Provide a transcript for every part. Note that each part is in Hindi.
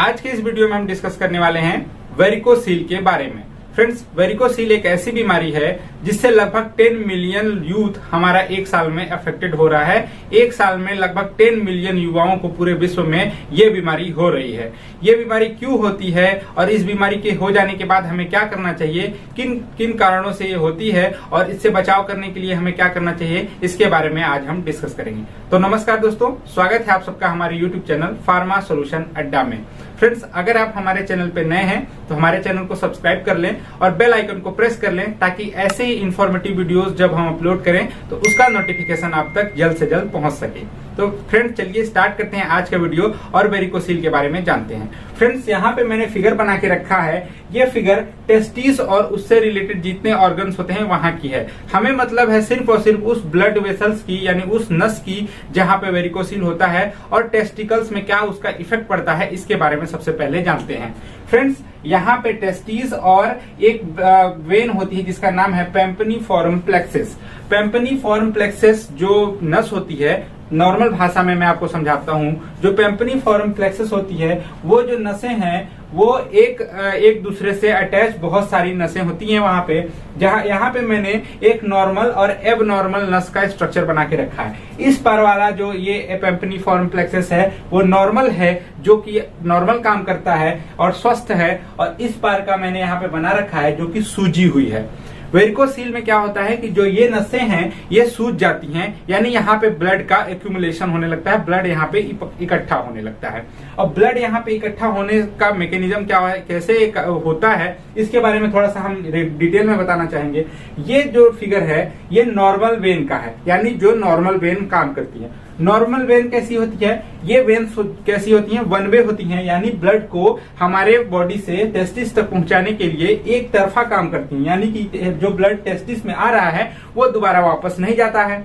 आज के इस वीडियो में हम डिस्कस करने वाले हैं वेरिकोसील के बारे में। फ्रेंड्स, वेरिकोसील एक ऐसी बीमारी है जिससे लगभग 10 मिलियन यूथ हमारा एक साल में अफेक्टेड हो रहा है। एक साल में लगभग 10 मिलियन युवाओं को पूरे विश्व में ये बीमारी हो रही है। ये बीमारी क्यों होती है और इस बीमारी के हो जाने के बाद हमें क्या करना चाहिए, किन किन कारणों से ये होती है और इससे बचाव करने के लिए हमें क्या करना चाहिए, इसके बारे में आज हम डिस्कस करेंगे। तो नमस्कार दोस्तों, स्वागत है आप सबका हमारे यूट्यूब चैनल फार्मा सोल्यूशन अड्डा में। फ्रेंड्स, अगर आप हमारे चैनल पे नए हैं तो हमारे चैनल को सब्सक्राइब कर लें और बेल आइकन को प्रेस कर लें ताकि ऐसे ही इंफॉर्मेटिव वीडियोस जब हम अपलोड करें तो उसका नोटिफिकेशन आप तक जल्द से जल्द पहुंच सके। तो फ्रेंड्स, चलिए स्टार्ट करते हैं आज का वीडियो और वेरिकोसील के बारे में जानते हैं। फ्रेंड्स, यहाँ पे मैंने फिगर बना के रखा है। ये फिगर टेस्टिस और उससे रिलेटेड जितने ऑर्गन्स होते हैं वहां की है। हमें मतलब है सिर्फ और सिर्फ उस ब्लड वेसल्स की, यानी उस नस की जहां पे वेरिकोसील होता है और टेस्टिकल्स में क्या उसका इफेक्ट पड़ता है, इसके बारे में सबसे पहले जानते हैं। फ्रेंड्स, यहाँ पे टेस्टिस और एक वेन होती है जिसका नाम है पेम्पनीफोरम प्लेक्सिस। पेम्पनीफोरम प्लेक्सिस जो नस होती है, नॉर्मल भाषा में मैं आपको समझाता हूँ। जो पेम्पनीफोरम प्लेक्सिस होती है, वो जो नसें हैं वो एक दूसरे से अटैच बहुत सारी नसें होती हैं वहां पे। जहां यहाँ पे मैंने एक नॉर्मल और एब नॉर्मल नस का स्ट्रक्चर बना के रखा है। इस पार वाला जो ये पेम्पनीफोरम प्लेक्सिस है वो नॉर्मल है, जो कि नॉर्मल काम करता है और स्वस्थ है, और इस पार का मैंने यहाँ पे बना रखा है जो कि सूजी हुई है। वेरिकोसील में क्या होता है कि जो ये नसें हैं ये सूज जाती हैं, यानी यहाँ पे ब्लड का एक्यूमुलेशन होने लगता है, ब्लड यहाँ पे इकट्ठा होने लगता है। और ब्लड यहाँ पे इकट्ठा होने का मैकेनिज्म क्या है, कैसे होता है, इसके बारे में थोड़ा सा हम डिटेल में बताना चाहेंगे। ये जो फिगर है ये नॉर्मल वेन का है, यानी जो नॉर्मल वेन काम करती है। नॉर्मल वेन कैसी होती है, ये वेन कैसी होती हैं, वन वे होती हैं, यानी ब्लड को हमारे बॉडी से टेस्टिस तक पहुंचाने के लिए एक तरफा काम करती हैं, यानी कि जो ब्लड टेस्टिस में आ रहा है वो दोबारा वापस नहीं जाता है,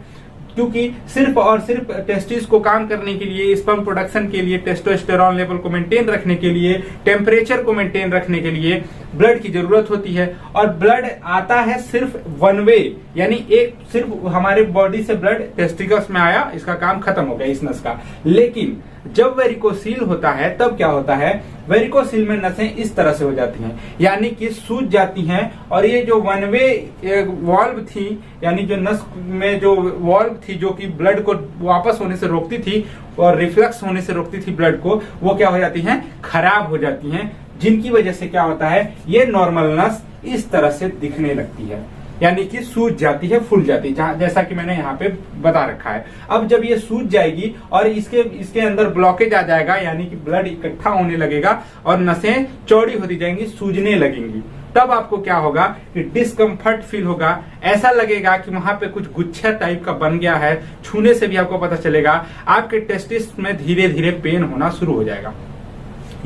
क्योंकि सिर्फ और सिर्फ टेस्टिस को काम करने के लिए, स्पर्म प्रोडक्शन के लिए, टेस्टोस्टेरॉन लेवल को मेंटेन रखने के लिए, टेम्परेचर को मेंटेन रखने के लिए ब्लड की जरूरत होती है। और ब्लड आता है सिर्फ वन वे, यानी एक सिर्फ हमारे बॉडी से ब्लड टेस्टिकल्स में आया, इसका काम खत्म हो गया इस नस का। लेकिन जब वेरिकोसील होता है तब क्या होता है, वेरिकोसील में नसें इस तरह से हो जाती हैं, यानी कि सूज जाती हैं, और ये जो वन वे वॉल्व थी, यानी जो नस में जो वॉल्व थी जो कि ब्लड को वापस होने से रोकती थी और रिफ्लक्स होने से रोकती थी ब्लड को, वो क्या हो जाती हैं, खराब हो जाती हैं, जिनकी वजह से क्या होता है, ये नॉर्मल नस इस तरह से दिखने लगती है, यानी कि सूज जाती है, फूल जाती है, जैसा कि मैंने यहाँ पे बता रखा है। अब जब ये सूज जाएगी और इसके अंदर ब्लॉकेज आ जाएगा, यानी कि ब्लड इकट्ठा होने लगेगा और नसें चौड़ी होती जाएंगी, सूजने लगेंगी, तब आपको क्या होगा कि डिस्कम्फर्ट फील होगा। ऐसा लगेगा कि वहां पे कुछ गुच्छा टाइप का बन गया है, छूने से भी आपको पता चलेगा। आपके टेस्टिस में धीरे धीरे पेन होना शुरू हो जाएगा।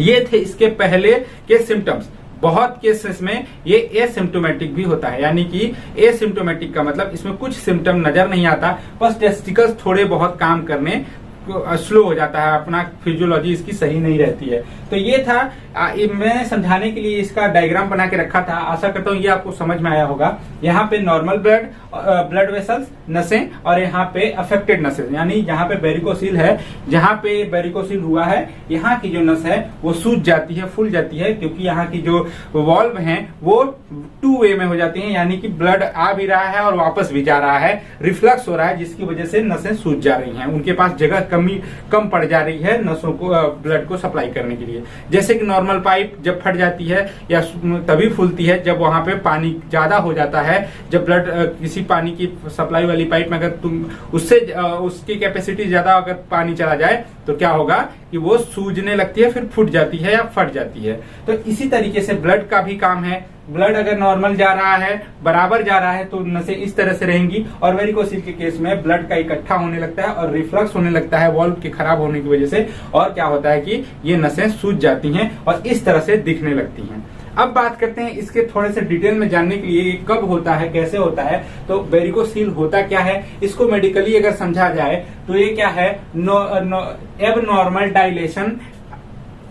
ये थे इसके पहले के सिम्टम्स। बहुत केसेस में ये एसिम्टोमेटिक भी होता है, यानी कि एसिम्टोमेटिक का मतलब इसमें कुछ सिम्टम नजर नहीं आता, बस टेस्टिकल्स थोड़े बहुत काम करने स्लो हो जाता है, अपना फिजियोलॉजी इसकी सही नहीं रहती है। तो ये था, मैंने समझाने के लिए इसका डायग्राम बना के रखा था। आशा करता हूँ ये आपको समझ में आया होगा। यहाँ पे नॉर्मल ब्लड वेसल्स नसें, और यहाँ पे अफेक्टेड नसें, यानी यहाँ पे वेरिकोसील है, जहाँ पे वेरिकोसील हुआ है यहाँ की जो नस है वो सूज जाती है, फूल जाती है, क्योंकि यहाँ की जो वॉल्व हैं वो टू वे में हो जाती हैं, यानी कि ब्लड आ भी रहा है और वापस भी जा रहा है, रिफ्लक्स हो रहा है, जिसकी वजह से नसें सूज जा रही हैं, उनके पास जगह कम पड़ जा रही है नसों को ब्लड को सप्लाई करने के लिए। जैसे कि नॉर्मल पाइप जब फट जाती है या तभी फूलती है जब वहां पे पानी ज्यादा हो जाता है। जब ब्लड किसी पानी की सप्लाई वाली पाइप में अगर तुम उसकी कैपेसिटी ज्यादा अगर पानी चला जाए तो क्या होगा कि वो सूजने लगती है, फिर फूट जाती है या फट जाती है। तो इसी तरीके से ब्लड का भी काम है। ब्लड अगर नॉर्मल जा रहा है, बराबर जा रहा है, तो नसें इस तरह से रहेंगी, और वेरिकोसील के केस में ब्लड का इकट्ठा होने लगता है और रिफ्लक्स होने लगता है वॉल्व के खराब होने की वजह से, और क्या होता है कि ये नसें सूज जाती हैं और इस तरह से दिखने लगती हैं। अब बात करते हैं इसके थोड़े से डिटेल में जानने के लिए, कब होता है, कैसे होता है। तो वेरिकोसील होता क्या है, इसको मेडिकली अगर समझा जाए तो ये क्या है, abnormal dilation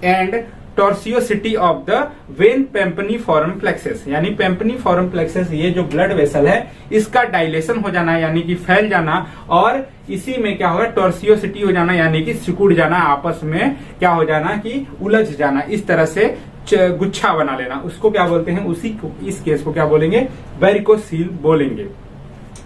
and tortuosity of the vein pampiniform plexus, यानी पेम्पनीफोरम प्लेक्सस ये जो ब्लड वेसल है इसका डायलेशन हो जाना यानी कि फैल जाना, और इसी में क्या होगा टॉर्सियोसिटी हो जाना यानी कि सिकुड़ जाना, आपस में क्या हो जाना कि उलझ जाना, इस तरह से गुच्छा बना लेना, उसको क्या बोलते हैं, उसी को इस केस को क्या बोलेंगे, वेरिकोसील बोलेंगे।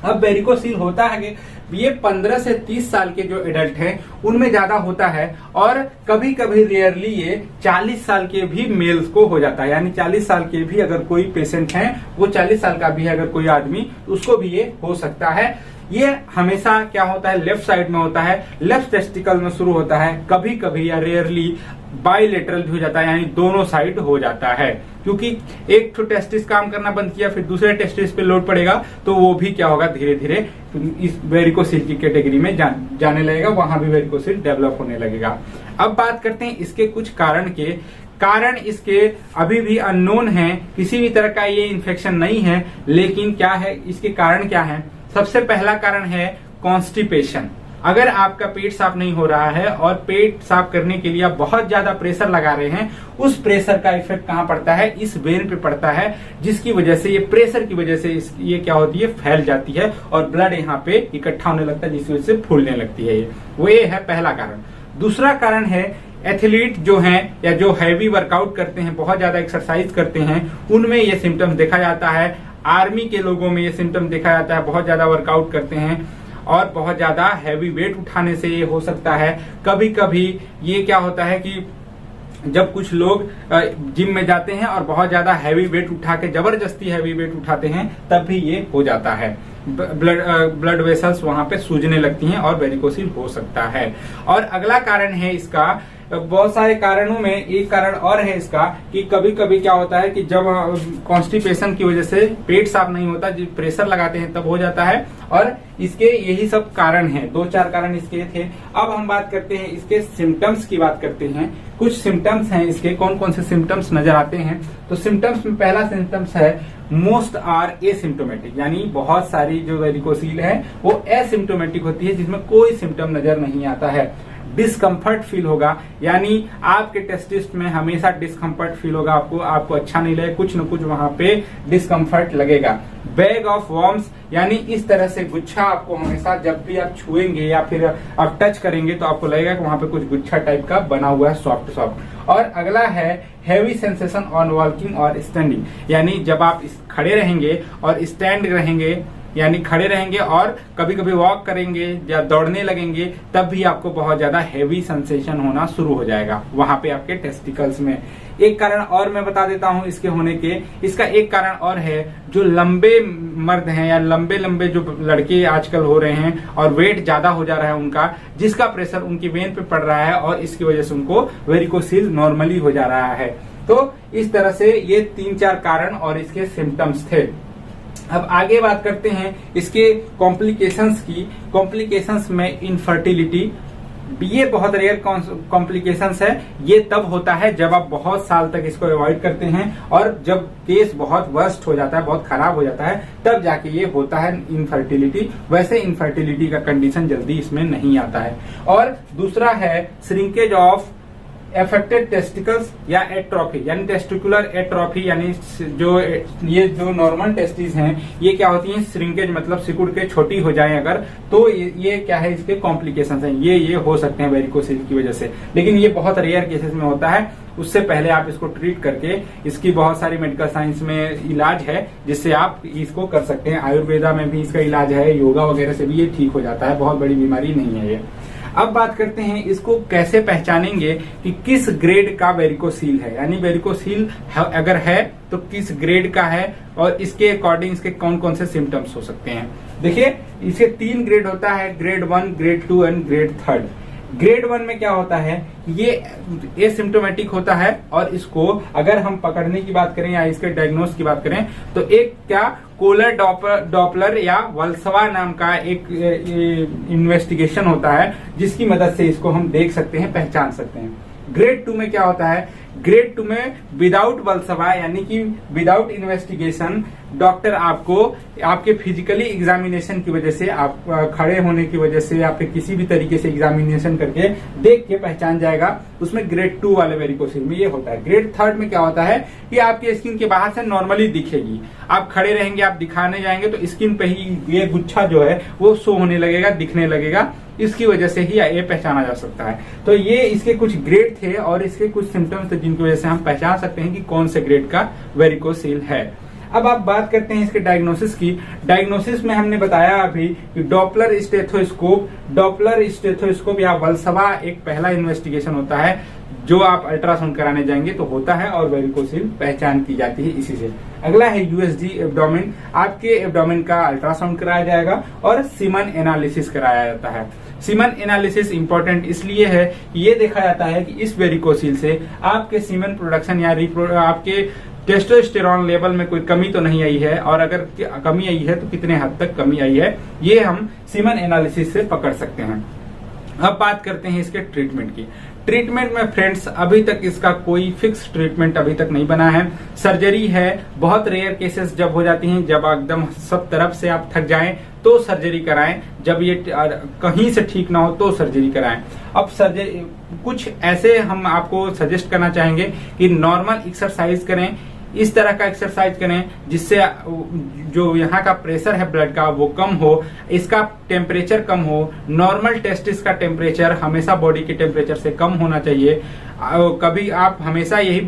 अब वेरिकोसील होता है कि ये 15 से 30 साल के जो एडल्ट हैं उनमें ज्यादा होता है, और कभी कभी रेयरली ये 40 साल के भी मेल्स को हो जाता है, यानी 40 साल के भी अगर कोई पेशेंट है, वो 40 साल का भी है अगर कोई आदमी, उसको भी ये हो सकता है। ये हमेशा क्या होता है, लेफ्ट साइड में होता है, लेफ्ट टेस्टिकल में शुरू होता है, कभी कभी या रेयरली बाइलेटरल भी हो जाता है, यानी दोनों साइड हो जाता है, क्योंकि एक तो टेस्टिस काम करना बंद किया फिर दूसरे टेस्टिस पे लोड पड़ेगा तो वो भी क्या होगा, धीरे धीरे इस वेरिकोसील की कैटेगरी में जाने लगेगा, वहां भी वेरिकोसील डेवलप होने लगेगा। अब बात करते हैं इसके कुछ कारण इसके अभी भी अननोन है, किसी भी तरह का ये इन्फेक्शन नहीं है, लेकिन क्या है इसके कारण क्या है। सबसे पहला कारण है कॉन्स्टिपेशन। अगर आपका पेट साफ नहीं हो रहा है और पेट साफ करने के लिए आप बहुत ज्यादा प्रेशर लगा रहे हैं, उस प्रेशर का इफेक्ट कहां पड़ता है, इस वेन पे पड़ता है, जिसकी वजह से ये प्रेशर की वजह से ये क्या होती है, फैल जाती है और ब्लड यहाँ पे इकट्ठा होने लगता है, जिसकी वजह से फूलने लगती है। ये है पहला कारण। दूसरा कारण है एथलीट जो हैं या जो हैवी वर्कआउट करते हैं, बहुत ज्यादा एक्सरसाइज करते हैं, उनमें ये सिम्टम्स देखा जाता है। आर्मी के लोगों में ये सिम्टम देखा जाता है, बहुत ज्यादा वर्कआउट करते हैं और बहुत ज्यादा हैवी वेट उठाने से ये हो सकता है। कभी कभी ये क्या होता है कि जब कुछ लोग जिम में जाते हैं और बहुत ज्यादा हैवी वेट उठा के जबरदस्ती हैवी वेट उठाते हैं, तब भी ये हो जाता है, ब्लड वेसल्स वहां पे सूजने लगती हैं और वेरिकोसील हो सकता है। और अगला कारण है इसका, बहुत सारे कारणों में एक कारण और है इसका कि कभी कभी क्या होता है कि जब कॉन्स्टिपेशन की वजह से पेट साफ नहीं होता, जब प्रेशर लगाते हैं तब हो जाता है, और इसके यही सब कारण हैं, 2-4 कारण इसके थे। अब हम बात करते हैं इसके सिम्टम्स की बात करते हैं। कुछ सिम्टम्स हैं इसके, कौन कौन से सिम्टम्स नजर आते हैं। तो सिम्टम्स में पहला सिम्टम्स है मोस्ट आर एसिम्टोमेटिक, यानी बहुत सारी जो वेरिकोसील है वो एसिम्टोमेटिक होती है, जिसमें कोई सिम्टम नजर नहीं आता है। डिस्कम्फर्ट फील होगा, यानी आपके टेस्टिस में हमेशा डिस्कम्फर्ट फील होगा, आपको अच्छा नहीं लगे, कुछ न कुछ वहां पे डिस्कम्फर्ट लगेगा। बैग ऑफ वॉर्म्स, यानी इस तरह से गुच्छा आपको हमेशा जब भी आप छुएंगे या फिर आप टच करेंगे तो आपको लगेगा कि वहां पे कुछ गुच्छा टाइप का बना हुआ है, सॉफ्ट। और अगला है हैवी सेंसेशन ऑन वॉकिंग और स्टैंडिंग, यानी जब आप खड़े रहेंगे और स्टैंड रहेंगे, यानी खड़े रहेंगे और कभी कभी वॉक करेंगे या दौड़ने लगेंगे, तब भी आपको बहुत ज्यादा हैवी सेंसेशन होना शुरू हो जाएगा वहां पे आपके टेस्टिकल्स में। एक कारण और मैं बता देता हूं इसके होने के, इसका एक कारण और है, जो लंबे मर्द हैं या लंबे जो लड़के आजकल हो रहे हैं और वेट ज्यादा हो जा रहा है उनका, जिसका प्रेशर उनकी वेन पे पड़ रहा है और इसकी वजह से उनको वेरिकोसील नॉर्मली हो जा रहा है। तो इस तरह से ये 3-4 कारण और इसके सिम्टम्स थे। अब आगे बात करते हैं इसके कॉम्प्लिकेशंस की। कॉम्प्लिकेशंस में इनफर्टिलिटी, ये बहुत रेयर कॉम्प्लिकेशंस है। ये तब होता है जब आप बहुत साल तक इसको अवॉइड करते हैं और जब केस बहुत वर्स्ट हो जाता है, बहुत खराब हो जाता है, तब जाके ये होता है इनफर्टिलिटी। वैसे इनफर्टिलिटी का कंडीशन जल्दी इसमें नहीं आता है। और दूसरा है श्रिंकेज ऑफ एफेक्टेड टेस्टिकल्स या एट्रोफी, यानी टेस्टिकुलर एट्रोफी, यानी जो नॉर्मल टेस्टिस हैं ये क्या होती हैं, श्रिंकेज मतलब सिकुड़ के छोटी हो जाए अगर, तो ये क्या है, इसके कॉम्प्लिकेशंस हैं, ये हो सकते हैं वेरिकोसील की वजह से, लेकिन ये बहुत रेयर केसेस में होता है। उससे पहले आप इसको ट्रीट करके, इसकी बहुत सारी मेडिकल साइंस में इलाज है जिससे आप इसको कर सकते हैं। आयुर्वेदा में भी इसका इलाज है, योगा वगैरह से भी ये ठीक हो जाता है, बहुत बड़ी बीमारी नहीं है ये। अब बात करते हैं इसको कैसे पहचानेंगे कि किस ग्रेड का वेरिकोसील है, यानी वेरिकोसील अगर है तो किस ग्रेड का है और इसके अकॉर्डिंग इसके कौन कौन से सिम्टम्स हो सकते हैं। देखिए इसके 3 ग्रेड होता है, grade 1, grade 2 and grade 3। Grade 1 में क्या होता है, ये एसिम्प्टोमेटिक होता है और इसको अगर हम पकड़ने की बात करें या इसके डायग्नोस की बात करें तो एक क्या कोलर डॉपलर या वल्सवा नाम का एक इन्वेस्टिगेशन होता है जिसकी मदद से इसको हम देख सकते हैं, पहचान सकते हैं। ग्रेड 2 में क्या होता है, ग्रेड 2 में विदाउट वलसवा यानी कि विदाउट इन्वेस्टिगेशन डॉक्टर आपको आपके फिजिकली एग्जामिनेशन की वजह से, आप खड़े होने की वजह से, आपके किसी भी तरीके से एग्जामिनेशन करके देख के पहचान जाएगा। उसमें ग्रेड 2 वाले वेरिकोसिल में ये होता है। ग्रेड 3 में क्या होता है कि आपकी स्किन के बाहर से नॉर्मली दिखेगी, आप खड़े रहेंगे, आप दिखाने जाएंगे तो स्किन पे ही ये गुच्छा जो है वो शो होने लगेगा, दिखने लगेगा। इसकी वजह से ही ये पहचाना जा सकता है। तो ये इसके कुछ ग्रेड थे और इसके कुछ सिम्टम्स थे जिनकी वजह से हम पहचान सकते हैं कि कौन से ग्रेड का वेरिकोसिल है। अब आप बात करते हैं इसके डायग्नोसिस की। डायग्नोसिस में हमने बताया अभी कि डॉपलर स्टेथोस्कोप या वलसवा एक पहला इन्वेस्टिगेशन होता है जो आप अल्ट्रासाउंड कराने जाएंगे तो होता है और वेरिकोसिल पहचान की जाती है इसी से। अगला है यूएसजी एब्डोमेन। आपके एब्डोमेन का अल्ट्रासाउंड कराया जाएगा और सीमन एनालिसिस कराया जाता है। सीमन एनालिसिस इंपॉर्टेंट इसलिए है कि ये देखा जाता है कि इस वेरिकोसिल से आपके सीमन प्रोडक्शन या आपके टेस्टोस्टेरोन लेवल में कोई कमी तो नहीं आई है, और अगर कमी आई है तो कितने हद तक कमी आई है, ये हम सीमन एनालिसिस से पकड़ सकते हैं। अब बात करते हैं इसके ट्रीटमेंट की। ट्रीटमेंट में फ्रेंड्स अभी तक इसका कोई फिक्स ट्रीटमेंट अभी तक नहीं बना है। सर्जरी है, बहुत रेयर केसेस जब हो जाती हैं, जब एकदम सब तरफ से आप थक जाएं तो सर्जरी कराएं, जब ये कहीं से ठीक ना हो तो सर्जरी कराएं। अब सर्जरी कुछ ऐसे हम आपको सजेस्ट करना चाहेंगे कि नॉर्मल एक्सरसाइज करें, इस तरह का एक्सरसाइज करें जिससे जो यहाँ का प्रेशर है ब्लड का वो कम हो, इसका टेम्परेचर कम हो। नॉर्मल टेस्टिस का टेम्परेचर हमेशा बॉडी के टेम्परेचर से कम होना चाहिए। कभी आप हमेशा यही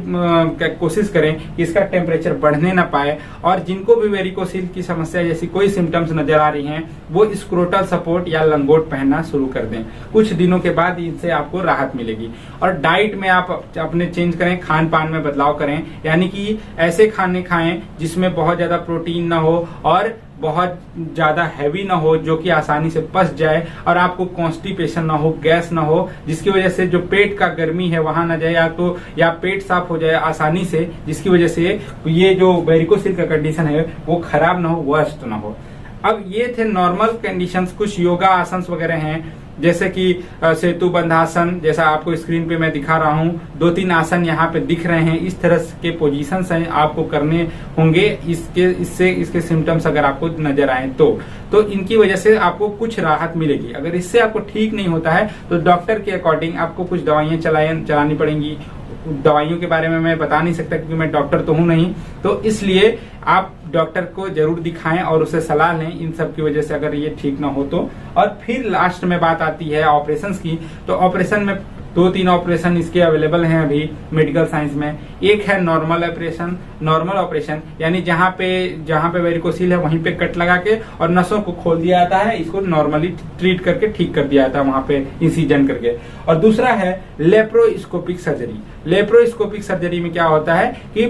कोशिश करें कि इसका टेम्परेचर बढ़ने ना पाए। और जिनको भी वेरिकोसिल की समस्या जैसी कोई सिम्टम्स नजर आ रही हैं वो स्क्रोटल सपोर्ट या लंगोट पहनना शुरू कर दें। कुछ दिनों के बाद इनसे आपको राहत मिलेगी। और डाइट में आप अपने चेंज करें, खान पान में बदलाव करें, यानी कि ऐसे खाने खाएं जिसमें बहुत ज्यादा प्रोटीन ना हो और बहुत ज्यादा हैवी ना हो, जो कि आसानी से पच जाए और आपको कॉन्स्टिपेशन ना हो, गैस ना हो, जिसकी वजह से जो पेट का गर्मी है वहां ना जाए, या पेट साफ हो जाए आसानी से, जिसकी वजह से ये जो वेरिकोसिल का कंडीशन है वो खराब ना हो, वर्स्ट ना हो। अब ये थे नॉर्मल कंडीशंस। कुछ योगा आसन वगैरह हैं जैसे कि सेतु बंधासन, जैसा आपको स्क्रीन पे मैं दिखा रहा हूँ। 2-3 आसन यहाँ पे दिख रहे हैं। इस तरह के पोजीशंस हैं आपको करने होंगे इसके सिम्टम्स अगर आपको नजर आए तो इनकी वजह से आपको कुछ राहत मिलेगी। अगर इससे आपको ठीक नहीं होता है तो डॉक्टर के अकॉर्डिंग आपको कुछ दवाइयाँ चलानी पड़ेंगी। दवाइयों के बारे में मैं बता नहीं सकता क्योंकि मैं डॉक्टर तो हूं नहीं, तो इसलिए आप डॉक्टर को जरूर दिखाएं और उसे सलाह लें इन सब की वजह से अगर ये ठीक ना हो तो। और फिर लास्ट में बात आती है ऑपरेशंस की। तो ऑपरेशन में 2-3 ऑपरेशन इसके अवेलेबल हैं अभी मेडिकल साइंस में। एक है नॉर्मल ऑपरेशन, यानी जहाँ पे वेरिकोसिल है वहीं पे कट लगा के और नसों को खोल दिया जाता है, इसको नॉर्मली ट्रीट करके ठीक कर दिया जाता है वहां पे इंसिजन करके। और दूसरा है लेप्रोस्कोपिक सर्जरी। लेप्रोस्कोपिक सर्जरी में क्या होता है कि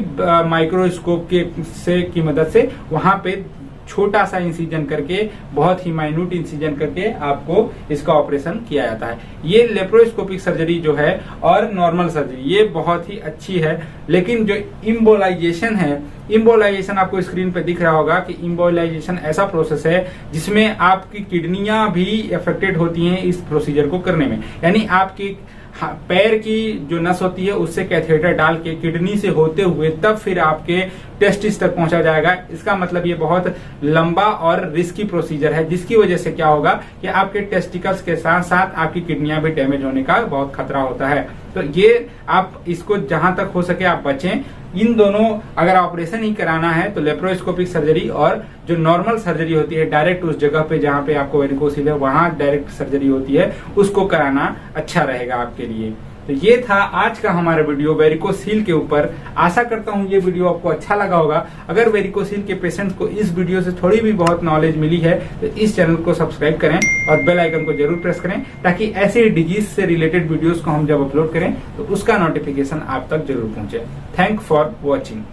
माइक्रोस्कोप की मदद से वहां पे छोटा सा इंसिजन करके, बहुत ही माइन्यूट इंसिजन करके आपको इसका ऑपरेशन किया जाता है। ये लेप्रोस्कोपिक सर्जरी जो है और नॉर्मल सर्जरी ये बहुत ही अच्छी है। लेकिन जो इम्बोलाइजेशन है, इम्बोलाइजेशन आपको स्क्रीन पे दिख रहा होगा कि इम्बोलाइजेशन ऐसा प्रोसेस है जिसमें आपकी किडनियां भी अफेक्टेड होती हैं इस प्रोसीजर को करने में। यानी आपकी पैर की जो नस होती है उससे कैथेटर डाल के किडनी से होते हुए तब फिर आपके टेस्टिस तक पहुंचा जाएगा। इसका मतलब ये बहुत लंबा और रिस्की प्रोसीजर है, जिसकी वजह से क्या होगा कि आपके टेस्टिकल्स के साथ साथ आपकी किडनियां भी डैमेज होने का बहुत खतरा होता है। तो ये आप इसको जहां तक हो सके आप बचें। इन दोनों अगर ऑपरेशन ही कराना है तो लेप्रोस्कोपिक सर्जरी और जो नॉर्मल सर्जरी होती है डायरेक्ट उस जगह पे जहां पे आपको वेरिकोसिल है वहां डायरेक्ट सर्जरी होती है, उसको कराना अच्छा रहेगा आपके लिए। तो ये था आज का हमारा वीडियो वेरिकोसिल के ऊपर। आशा करता हूँ ये वीडियो आपको अच्छा लगा होगा। अगर वेरिकोसिल के पेशेंट्स को इस वीडियो से थोड़ी भी बहुत नॉलेज मिली है तो इस चैनल को सब्सक्राइब करें और बेल आइकन को जरूर प्रेस करें ताकि ऐसे डिजीज से रिलेटेड वीडियोस को हम जब अपलोड करें तो उसका नोटिफिकेशन आप तक जरूर पहुंचे। Thank for watching.